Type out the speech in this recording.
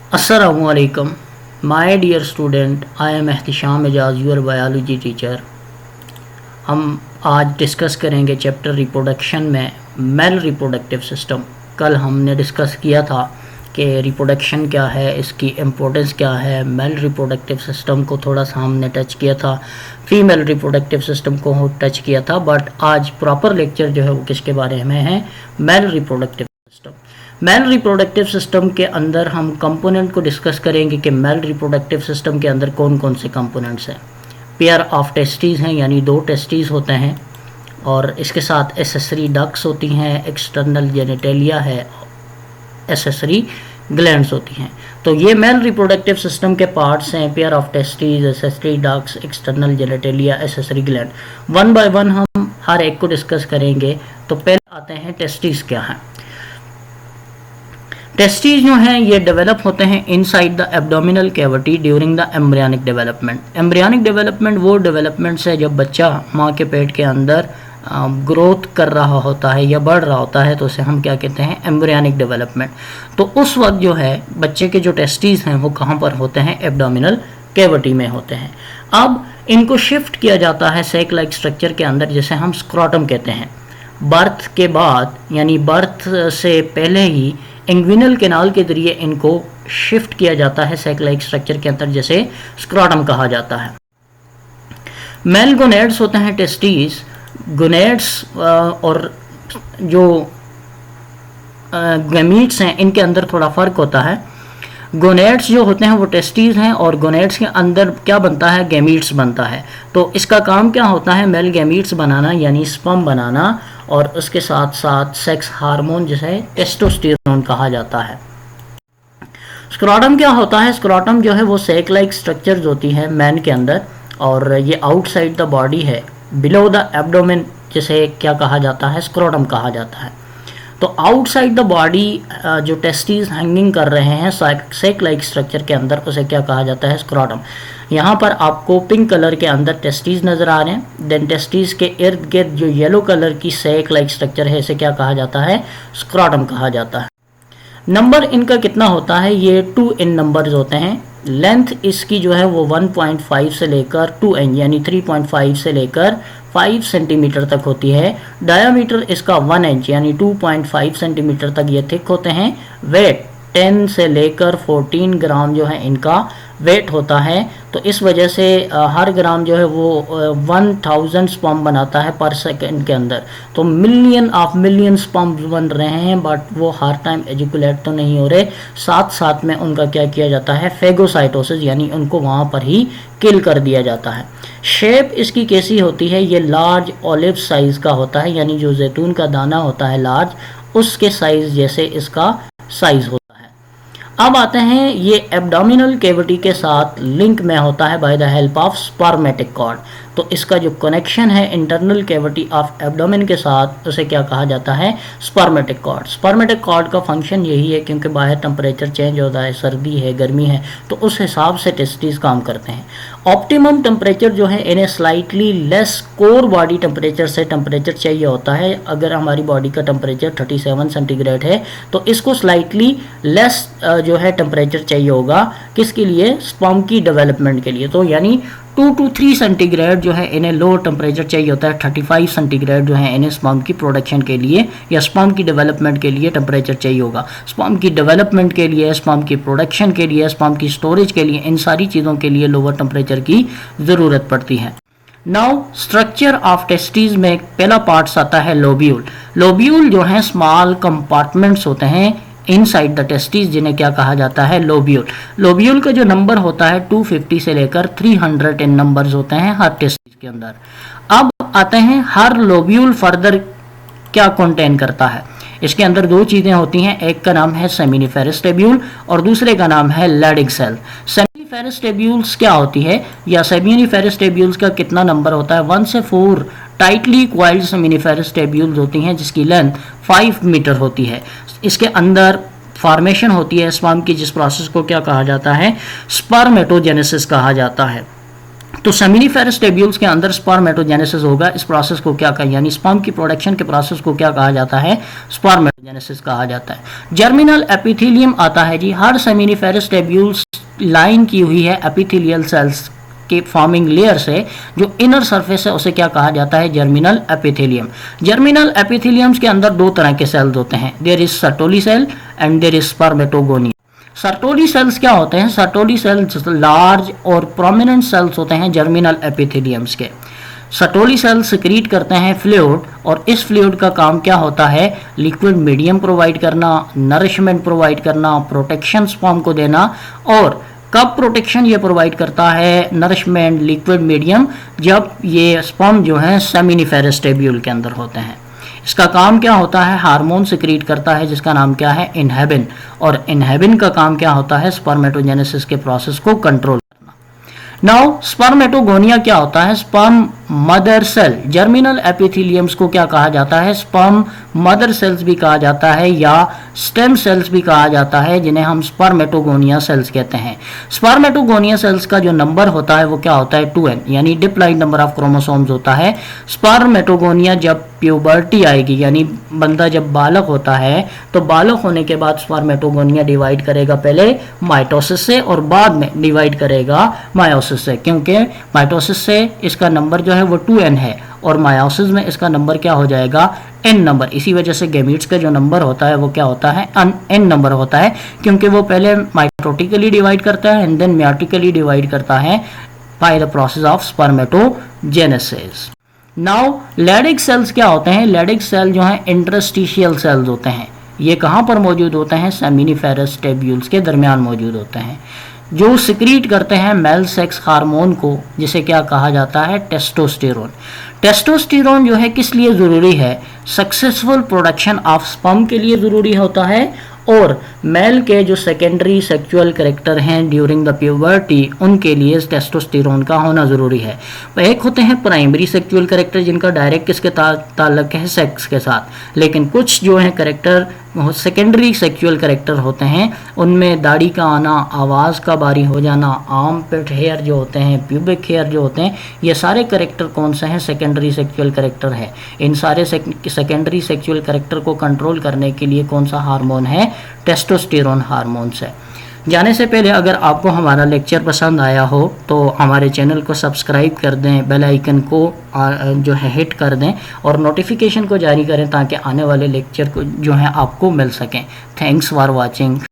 Assalamualaikum. My dear student, I am Ehtisham Ejaz your biology teacher. हम आज discuss करेंगे chapter reproduction में मेल रिप्रोडक्टिव सिस्टम। कल हमने डिस्कस किया था कि रिप्रोडक्शन क्या है, इसकी इम्पोर्टेंस क्या है। मेल रिप्रोडक्टिव सिस्टम को थोड़ा सा हमने टच किया था, फीमेल रिप्रोडक्टिव सिस्टम को टच किया था, बट आज प्रॉपर लेक्चर जो है वो किसके बारे में है, mail reproductive system. Mail reproductive system के अंदर हम कंपोनेंट को डिस्कस करेंगे कि मेल रिप्रोडक्टिव सिस्टम के अंदर कौन कौन से कंपोनेंट्स हैं। पेयर ऑफ टेस्टीज़ हैं, यानी 2 टेस्टीज़ होते हैं, और इसके साथ एसेसरी डक्ट्स होती हैं, एक्सटर्नल जेनिटेलिया है, एसेसरी ग्लैंड्स होती हैं। तो ये मेल रिप्रोडक्टिव सिस्टम के पार्ट्स हैं, pair of testes, accessory ducts, external genitalia, accessory gland. One by one हम हर एक को डिस्कस करेंगे। तो पहले आते हैं टेस्टीज क्या हैं। टेस्टीज जो हैं ये डेवलप होते हैं inside the abdominal cavity during the embryonic development. Embryonic development वो डेवलपमेंट है जब बच्चा माँ के पेट के अंदर ग्रोथ कर रहा होता है या बढ़ रहा होता है, तो उसे हम क्या कहते हैं, एम्ब्रियनिक डेवलपमेंट। तो उस वक्त जो है बच्चे के जो टेस्टीज हैं वो कहाँ पर होते हैं, एब्डोमिनल कैविटी में होते हैं। अब इनको शिफ्ट किया जाता है सैक लाइक स्ट्रक्चर के अंदर, जिसे हम स्क्रोटम कहते हैं। बर्थ के बाद यानी बर्थ से पहले ही इंग्विनल कैनाल के जरिए इनको शिफ्ट किया जाता है सैक लाइक स्ट्रक्चर के अंदर, जैसे स्क्रोटम कहा जाता है। मेल गोनेड्स होते हैं टेस्टीज। गोनेड्स और जो गैमीट्स हैं इनके अंदर थोड़ा फ़र्क होता है। गोनेड्स जो होते हैं वो टेस्टीज हैं, और गोनेड्स के अंदर क्या बनता है, गैमीट्स बनता है। तो इसका काम क्या होता है, मेल गैमीट्स बनाना यानी स्पर्म बनाना, और उसके साथ साथ सेक्स हार्मोन जिसे टेस्टोस्टेरोन कहा जाता है। स्क्रोटम क्या होता है, स्क्रोटम जो है वो सैक लाइक स्ट्रक्चर्स होती है मैन के अंदर, और ये आउटसाइड द बॉडी है, बिलो द एब्डोमेन, जिसे क्या कहा जाता है, स्क्रोटम कहा जाता है। तो आउटसाइड द बॉडी जो टेस्टीज हैंगिंग कर रहे हैं सैक लाइक स्ट्रक्चर के अंदर, उसे क्या कहा जाता है, स्क्रोटम। यहाँ पर आपको पिंक कलर के अंदर टेस्टीज नज़र आ रहे हैं। देन टेस्टीज के इर्द गिर्द जो येलो कलर की सैक लाइक स्ट्रक्चर है, इसे क्या कहा जाता है, स्क्रोटम कहा जाता है। नंबर इनका कितना होता है, ये 2 इन नंबर्स होते हैं। लेंथ इसकी जो है वो 1.5 से लेकर 2 इंच यानी 3.5 से लेकर 5 सेंटीमीटर तक होती है। डायामीटर इसका 1 इंच यानी 2.5 सेंटीमीटर तक ये थिक होते हैं। वेट 10 से लेकर 14 ग्राम जो है इनका वेट होता है। तो इस वजह से हर ग्राम जो है वो 1000 स्पर्म बनाता है पर सेकंड के अंदर। तो मिलियन स्पर्म बन रहे हैं, बट वो हर टाइम एजुकुलेट तो नहीं हो रहे। साथ साथ में उनका क्या किया जाता है, फेगोसाइटोसिस, यानी उनको वहाँ पर ही किल कर दिया जाता है। शेप इसकी कैसी होती है, ये लार्ज ऑलिव साइज़ का होता है, यानी जो जैतून का दाना होता है लार्ज, उसके साइज़ जैसे इसका साइज़ होता है। अब आते हैं, ये एब्डोमिनल कैविटी के साथ लिंक में होता है by the help of spermatic cord. तो इसका जो कनेक्शन है इंटरनल कैविटी ऑफ एब्डोमेन के साथ, उसे क्या कहा जाता है, स्पर्मेटिक कॉर्ड। स्पर्मेटिक कॉर्ड का फंक्शन यही है, क्योंकि बाहर टेम्परेचर चेंज होता है, सर्दी है, गर्मी है, तो उस हिसाब से टेस्टीज काम करते हैं। ऑप्टिमम टेम्परेचर जो है इन्हें slightly less core body temperature से टेम्परेचर चाहिए होता है। अगर हमारी बॉडी का टेम्परेचर 37 सेंटीग्रेड है, तो इसको स्लाइटली लेस जो है टेम्परेचर चाहिए होगा, किसके लिए, स्पर्म की डेवलपमेंट के लिए। तो यानी 2 to 3 सेंटीग्रेड जो है इन्हें लो टेम्परेचर चाहिए होता है। 35 सेंटीग्रेड जो है इन्हें स्पर्म की प्रोडक्शन के लिए या स्पर्म की डेवलपमेंट के लिए टेम्परेचर चाहिए होगा। स्पर्म की डेवलपमेंट के लिए, स्पर्म की प्रोडक्शन के लिए, स्पर्म की स्टोरेज के लिए, इन सारी चीज़ों के लिए लोअर टेम्परेचर की ज़रूरत पड़ती है। नाउ स्ट्रक्चर ऑफ टेस्टीज में पहला पार्ट्स आता है लोब्यूल। लोब्यूल जो है स्मॉल कंपार्टमेंट्स होते हैं इनसाइड द टेस्टीज, जिन्हें क्या कहा जाता है, लोब्यूल। लोब्यूल का जो नंबर होता है 250 से लेकर 300 इन नंबर्स होते हैं हर टेस्टीज के अंदर। अब आते हैं, हर लोब्यूल फर्दर क्या कंटेन करता है। इसके अंदर 2 चीज़ें होती हैं, एक का नाम है सेमिनिफेरस टेब्यूल और दूसरे का नाम है लैडिंग सेल। सेमिनिफेरस टेब्यूल्स क्या होती है, या सेमिनिफेरस टेब्यूल्स का कितना नंबर होता है, 1 से 4 टाइटली क्वाइल्ड सेमिनिफेरस टेब्यूल्स होती हैं, जिसकी लेंथ 5 मीटर होती है। इसके अंदर फॉर्मेशन होती है स्पर्म की, जिस प्रोसेस को क्या कहा जाता है, स्पर्मेटोजेनेसिस कहा जाता है। तो सेमिनिफेरस टेब्यूल्स के अंदर स्पर्मेटोजेनेसिस होगा। इस प्रोसेस को क्या कहा, यानी स्पर्म की प्रोडक्शन के प्रोसेस को क्या कहा जाता है, स्पर्मेटोजेनेसिस कहा जाता है। जर्मिनल एपिथेलियम आता है जी, हर सेमिनिफेरस टेब्यूल्स लाइन की हुई है एपिथेलियल सेल्स के फॉर्मिंग लेयर से, जो इनर सरफेस है उसे क्या कहा जाता है, जर्मिनल एपिथेलियम। जर्मिनल एपिथेलियम्स के अंदर दो तरह के सेल्स होते हैं, there is Sertoli cell and there is spermatogonia. Sertoli cells क्या होते हैं, सर्टोली सेल्स लार्ज और प्रोमिनेंट सेल्स होते हैं जर्मिनल एपिथेलियम्स के। सर्टोली सेल्स सिक्रीट करते हैं फ्लूइड, और इस फ्लूइड का काम क्या होता है, लिक्विड मीडियम प्रोवाइड करना, नरिशमेंट प्रोवाइड करना, प्रोटेक्शन स्पर्म को देना। और कब प्रोटेक्शन ये प्रोवाइड करता है, नरिशमेंट, लिक्विड मीडियम, जब ये स्पर्म जो है सेमिनिफेरस टेब्यूल के अंदर होते हैं। इसका काम क्या होता है, हार्मोन सिक्रीट करता है जिसका नाम क्या है, इनहेबिन। और इनहेबिन का काम क्या होता है, स्पर्मेटोजेनेसिस के प्रोसेस को कंट्रोल करना। नाउ स्पर्मेटोगोनिया क्या होता है, स्पर्म मदर सेल। जर्मिनल एपिथेलियम्स को क्या कहा जाता है, स्पर्म मदर सेल्स भी कहा जाता है या स्टेम सेल्स भी कहा जाता है, जिन्हें हम स्पर्मेटोगोनिया सेल्स कहते हैं। स्पर्मेटोगोनिया सेल्स का जो नंबर होता है वो क्या होता है, 2n, यानी डिप्लॉइड नंबर ऑफ क्रोमोसोम्स होता है। स्पर्मेटोगोनिया जब प्यूबर्टी आएगी, यानी बंदा जब बालक होता है, तो बालक होने के बाद स्पर्मेटोगोनिया डिवाइड करेगा पहले माइटोसिस से और बाद में डिवाइड करेगा मायोसिस से, क्योंकि माइटोसिस से इसका नंबर जो है वो 2n है और मायोसिस में इसका नंबर क्या हो जाएगा, n नंबर। इसी वजह से गैमीट्स का जो नंबर होता है वो क्या होता है, n नंबर होता है, क्योंकि वो पहले माइटोटिकली डिवाइड करता है एंड देन मियोटिकली डिवाइड करता है by the process of spermatogenesis. Now Leydig cells क्या होते हैं, लैडिक सेल जो है इंटरस्टिशियल सेल्स होते हैं। ये कहाँ पर मौजूद होते हैं, सेमिनिफेरस टेब्यूल्स के दरमियान मौजूद होते हैं, जो सिक्रीट करते हैं मेल सेक्स हार्मोन को, जिसे क्या कहा जाता है, टेस्टोस्टेरोन। टेस्टोस्टेरोन जो है किस लिए ज़रूरी है, सक्सेसफुल प्रोडक्शन ऑफ स्पर्म के लिए ज़रूरी होता है, और मेल के जो सेकेंडरी सेक्सुअल कैरेक्टर हैं ड्यूरिंग द प्यूबर्टी, उनके लिए टेस्टोस्टेरोन का होना ज़रूरी है। एक होते हैं प्राइमरी सेक्सुअल कैरेक्टर, जिनका डायरेक्ट किसके ताल्लुक है, सेक्स के साथ, लेकिन कुछ जो है कैरेक्टर सेकेंडरी सेक्सुअल कैरेक्टर होते हैं, उनमें दाढ़ी का आना, आवाज़ का बारी हो जाना, आर्म पिट हेयर जो होते हैं, प्यूबिक हेयर जो होते हैं, ये सारे कैरेक्टर कौन से हैं, सेकेंडरी सेक्सुअल कैरेक्टर है। इन सारे सेकेंडरी सेक्सुअल कैरेक्टर को कंट्रोल करने के लिए कौन सा हार्मोन है, टेस्टोस्टेरोन हार्मोन से। जाने से पहले अगर आपको हमारा लेक्चर पसंद आया हो तो हमारे चैनल को सब्सक्राइब कर दें, बेल आइकन को जो है हिट कर दें और नोटिफिकेशन को जारी करें ताकि आने वाले लेक्चर को जो है आपको मिल सकें। Thanks for watching.